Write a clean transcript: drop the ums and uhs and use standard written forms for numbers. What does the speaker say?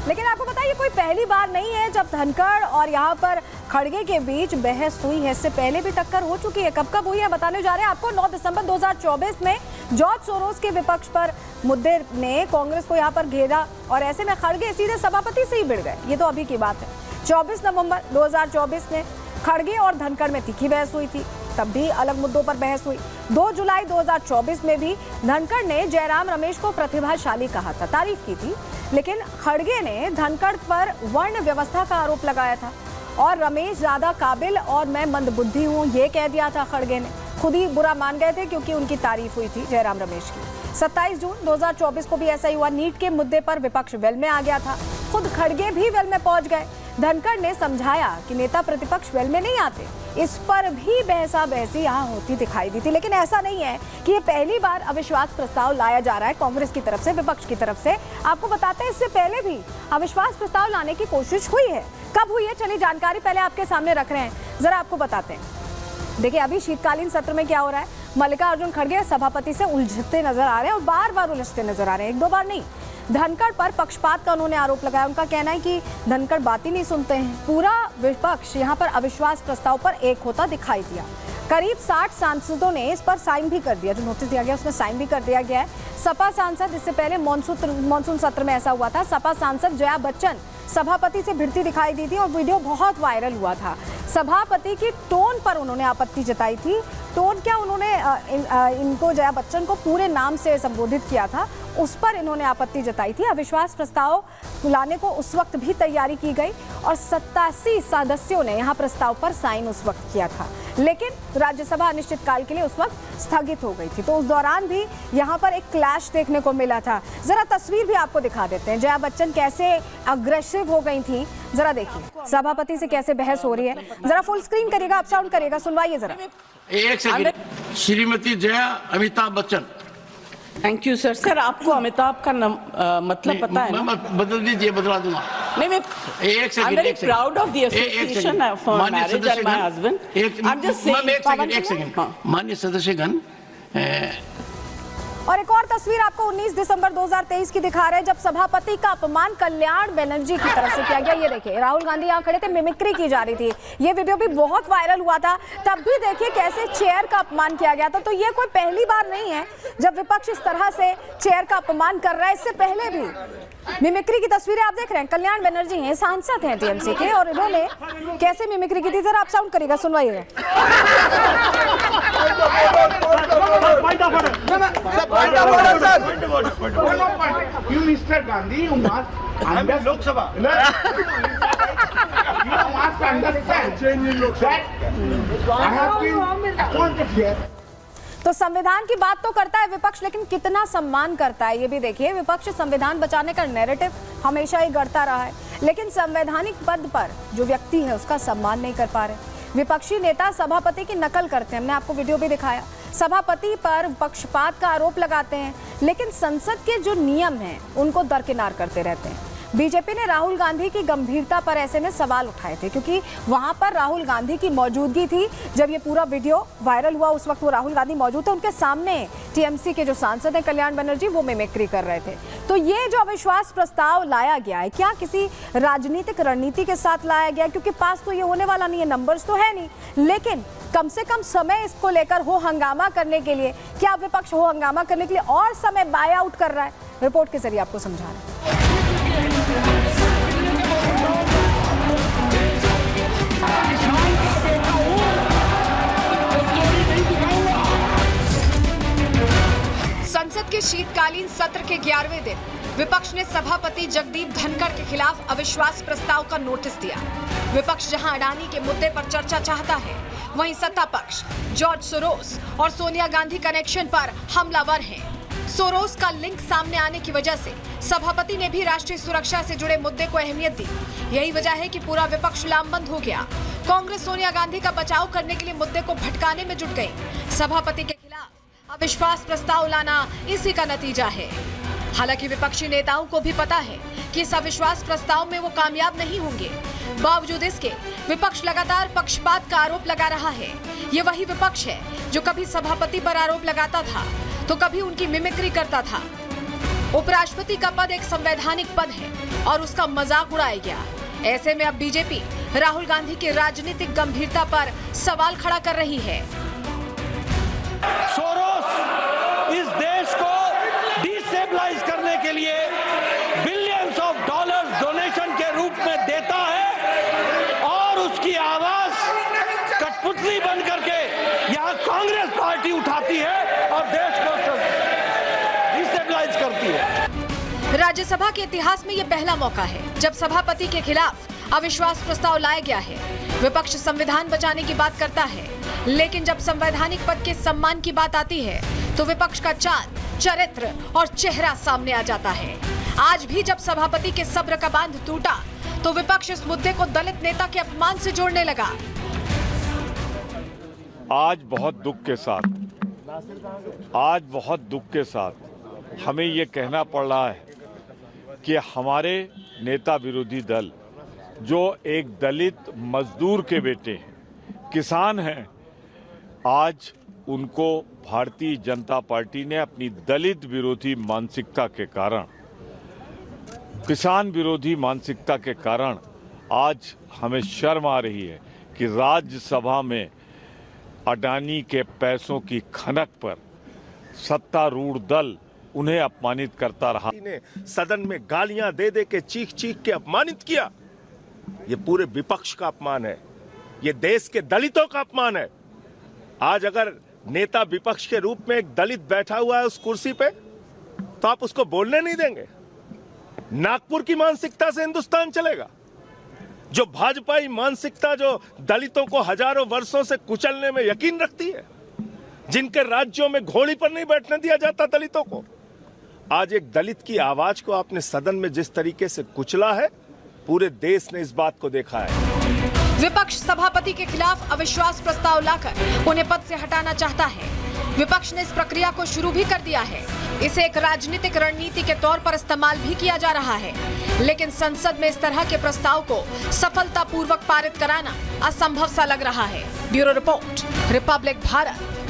लेकिन आपको बताइए कोई पहली बार नहीं है जब धनखड़ और यहाँ पर खड़गे के बीच बहस हुई है। इससे पहले भी टक्कर हो चुकी है। कब कब हुई है बताने जा रहे हैं आपको। 9 दिसंबर 2024 में जॉर्ज सोरोस के विपक्ष पर मुद्दे ने कांग्रेस को यहाँ पर घेरा और ऐसे में खड़गे सीधे सभापति से ही भिड़ गए। ये तो अभी की बात है। 24 नवंबर 2024 में खड़गे और धनखड़ में तीखी बहस हुई थी, तब भी अलग मुद्दों पर बहस हुई। 2 जुलाई 2024 में भी धनखड़ ने जयराम रमेश को प्रतिभाशाली कहा था, तारीफ की थी, लेकिन खड़गे ने धनखड़ पर वर्ण व्यवस्था का आरोप लगाया था और रमेश ज्यादा काबिल और मैं मंदबुद्धि हूं, ये कह दिया था खड़गे ने। खुद ही बुरा मान गए थे क्योंकि उनकी तारीफ हुई थी जयराम रमेश की। 27 जून 2024 को भी ऐसा ही हुआ। नीट के मुद्दे पर विपक्ष वेल में आ गया था, खुद खड़गे भी वेल में पहुंच गए। धनखड़ ने समझाया कि नेता प्रतिपक्ष वेल में नहीं आते, इस पर भी बहसा बहसी यहाँ होती दिखाई दी थी। लेकिन ऐसा नहीं है कि ये पहली बार अविश्वास प्रस्ताव लाया जा रहा है कांग्रेस की तरफ से, विपक्ष की तरफ से। आपको बताते हैं इससे पहले भी अविश्वास प्रस्ताव लाने की कोशिश हुई है। कब हुई है चलिए जानकारी पहले आपके सामने रख रहे हैं, जरा आपको बताते हैं। देखिए अभी शीतकालीन सत्र में क्या हो रहा है, मल्लिकार्जुन खड़गे सभापति से उलझते नजर आ रहे हैं और बार बार उलझते नजर आ रहे हैं, एक दो बार नहीं। धनखड़ पर पक्षपात का उन्होंने आरोप लगाया। उनका कहना है कि धनखड़ बात ही नहीं सुनते हैं। पूरा विपक्ष यहाँ पर अविश्वास प्रस्ताव पर एक होता दिखाई दिया। करीब 60 सांसदों ने इस पर साइन भी कर दिया, जो नोटिस दिया गया उसमें साइन भी कर दिया गया है। सपा सांसद, इससे पहले मॉनसून सत्र में ऐसा हुआ था, सपा सांसद जया बच्चन सभापति से भिड़ती दिखाई दी थी और वीडियो बहुत वायरल हुआ था। सभापति की टोन पर उन्होंने आपत्ति जताई थी। टोन क्या, उन्होंने इनको जया बच्चन को पूरे नाम से संबोधित किया था, उस पर इन्होंने आपत्ति जताई थी। अविश्वास प्रस्ताव लाने को उस वक्त भी तैयारी की गई और 87 सदस्यों ने यहाँ प्रस्ताव पर साइन उस वक्त किया था, लेकिन राज्यसभा अनिश्चितकाल के लिए उस वक्त स्थगित हो गई थी। तो उस दौरान भी यहाँ पर एक क्लैश देखने को मिला था। जरा तस्वीर भी आपको दिखा देते हैं, जया बच्चन कैसे अग्रेसिव हो गई थी, जरा देखिए सभापति से कैसे बहस हो रही है। जरा फुल स्क्रीन करिएगा, अप साउंड करिएगा, सुनवाइए जरा। एक second, Shrimati Jaya Amitabh Bachchan. Thank you sir. Sir आपको अमिताभ का मतलब पता है ना? बदल दीजिए, बदला दूंगा। नहीं, मैं एक second, I'm very proud of the association for marriage and my husband. I'm just saying. एक सेकंड, माननीय सदस्यगण। और एक और तस्वीर आपको 19 दिसंबर 2023 की दिखा रहे हैं, जब सभापति का अपमान कल्याण बनर्जी की तरफ से किया गया। ये देखिए राहुल गांधी यहाँ खड़े थे, मिमिक्री की जा रही थी। ये वीडियो भी बहुत वायरल हुआ था, तब भी देखिए कैसे चेयर का अपमान किया गया था। तो ये कोई पहली बार नहीं है जब विपक्ष इस तरह से चेयर का अपमान कर रहा है। इससे पहले भी मिमिक्री की तस्वीरें आप देख रहे हैं। कल्याण बनर्जी हैं, सांसद हैं टीएमसी के, और इन्होंने कैसे मिमिक्री की थी, जरा आप साउंड करिएगा, सुनवाइएगा। You, Mr. Gandhi, you must understand. Lok Sabha. You must understand that I have been appointed here. तो संविधान की बात तो करता है विपक्ष, लेकिन कितना सम्मान करता है ये भी देखिए। विपक्ष संविधान बचाने का नैरेटिव हमेशा ही गढ़ता रहा है, लेकिन संवैधानिक पद पर जो व्यक्ति है उसका सम्मान नहीं कर पा रहे। विपक्षी नेता सभापति की नकल करते हैं, हमने आपको वीडियो भी दिखाया। सभापति पर पक्षपात का आरोप लगाते हैं, लेकिन संसद के जो नियम हैं उनको दरकिनार करते रहते हैं। बीजेपी ने राहुल गांधी की गंभीरता पर ऐसे में सवाल उठाए थे, क्योंकि वहां पर राहुल गांधी की मौजूदगी थी। जब ये पूरा वीडियो वायरल हुआ उस वक्त वो राहुल गांधी मौजूद थे, उनके सामने टीएमसी के जो सांसद हैं कल्याण बनर्जी, वो मिमिक्री कर रहे थे। तो ये जो अविश्वास प्रस्ताव लाया गया है, क्या किसी राजनीतिक रणनीति के साथ लाया गया? क्योंकि पास तो ये होने वाला नहीं है, नंबर्स तो है नहीं, लेकिन कम से कम समय इसको लेकर हो हंगामा करने के लिए, क्या विपक्ष हो हंगामा करने के लिए और समय बाय आउट कर रहा है? रिपोर्ट के जरिए आपको समझा रहे हैं। संसद के शीतकालीन सत्र के 11वें दिन विपक्ष ने सभापति जगदीप धनखड़ के खिलाफ अविश्वास प्रस्ताव का नोटिस दिया। विपक्ष जहां अडानी के मुद्दे पर चर्चा चाहता है, वहीं सत्ता पक्ष जॉर्ज सोरोस और सोनिया गांधी कनेक्शन पर हमलावर है। सोरोस का लिंक सामने आने की वजह से सभापति ने भी राष्ट्रीय सुरक्षा से जुड़े मुद्दे को अहमियत दी। यही वजह है कि पूरा विपक्ष लामबंद हो गया। कांग्रेस सोनिया गांधी का बचाव करने के लिए मुद्दे को भटकाने में जुट गई। सभापति के खिलाफ अविश्वास प्रस्ताव लाना इसी का नतीजा है। हालांकि विपक्षी नेताओं को भी पता है कि इस अविश्वास प्रस्ताव में वो कामयाब नहीं होंगे। बावजूद इसके विपक्ष लगातार पक्षपात का आरोप लगा रहा है। ये वही विपक्ष है जो कभी सभापति पर आरोप लगाता था तो कभी उनकी मिमिक्री करता था। उपराष्ट्रपति का पद एक संवैधानिक पद है और उसका मजाक उड़ाया गया। ऐसे में अब बीजेपी राहुल गांधी की राजनीतिक गंभीरता पर सवाल खड़ा कर रही है। सोरोस इस देश को डिस्टेबलाइज करने के लिए बिलियंस ऑफ डॉलर्स डोनेशन के रूप में देता है और उसकी आवाज कठपुतली बन करके यहाँ कांग्रेस पार्टी उठाती है और देश को डिस्टेबलाइज करती है। राज्यसभा के इतिहास में यह पहला मौका है जब सभापति के खिलाफ अविश्वास प्रस्ताव लाया गया है। विपक्ष संविधान बचाने की बात करता है, लेकिन जब संवैधानिक पद के सम्मान की बात आती है तो विपक्ष का चाल, चरित्र और चेहरा सामने आ जाता है। आज भी जब सभापति के सब्र का बांध टूटा तो विपक्ष इस मुद्दे को दलित नेता के अपमान से जोड़ने लगा। आज बहुत दुख के साथ हमें ये कहना पड़ रहा है कि हमारे नेता विरोधी दल, जो एक दलित मजदूर के बेटे हैं, किसान हैं, आज उनको भारतीय जनता पार्टी ने अपनी दलित विरोधी मानसिकता के कारण, किसान विरोधी मानसिकता के कारण आज हमें शर्म आ रही है कि राज्यसभा में अडानी के पैसों की खनक पर सत्तारूढ़ दल उन्हें अपमानित करता रहा। ने सदन में गालियां दे दे के चीख चीख के अपमानित किया। ये पूरे विपक्ष का अपमान है, ये देश के दलितों का अपमान है। आज अगर नेता विपक्ष के रूप में एक दलित बैठा हुआ है उस कुर्सी पे, तो आप उसको बोलने नहीं देंगे। नागपुर की मानसिकता से हिंदुस्तान चलेगा। जो भाजपाई मानसिकता जो दलितों को हजारों वर्षों से कुचलने में यकीन रखती है, जिनके राज्यों में घोड़ी पर नहीं बैठने दिया जाता दलितों को, आज एक दलित की आवाज को आपने सदन में जिस तरीके से कुचला है, पूरे देश ने इस बात को देखा है। विपक्ष सभापति के खिलाफ अविश्वास प्रस्ताव लाकर उन्हें पद से हटाना चाहता है। विपक्ष ने इस प्रक्रिया को शुरू भी कर दिया है। इसे एक राजनीतिक रणनीति के तौर पर इस्तेमाल भी किया जा रहा है, लेकिन संसद में इस तरह के प्रस्ताव को सफलतापूर्वक पारित कराना असंभव सा लग रहा है। Bureau report, Republic Bharat.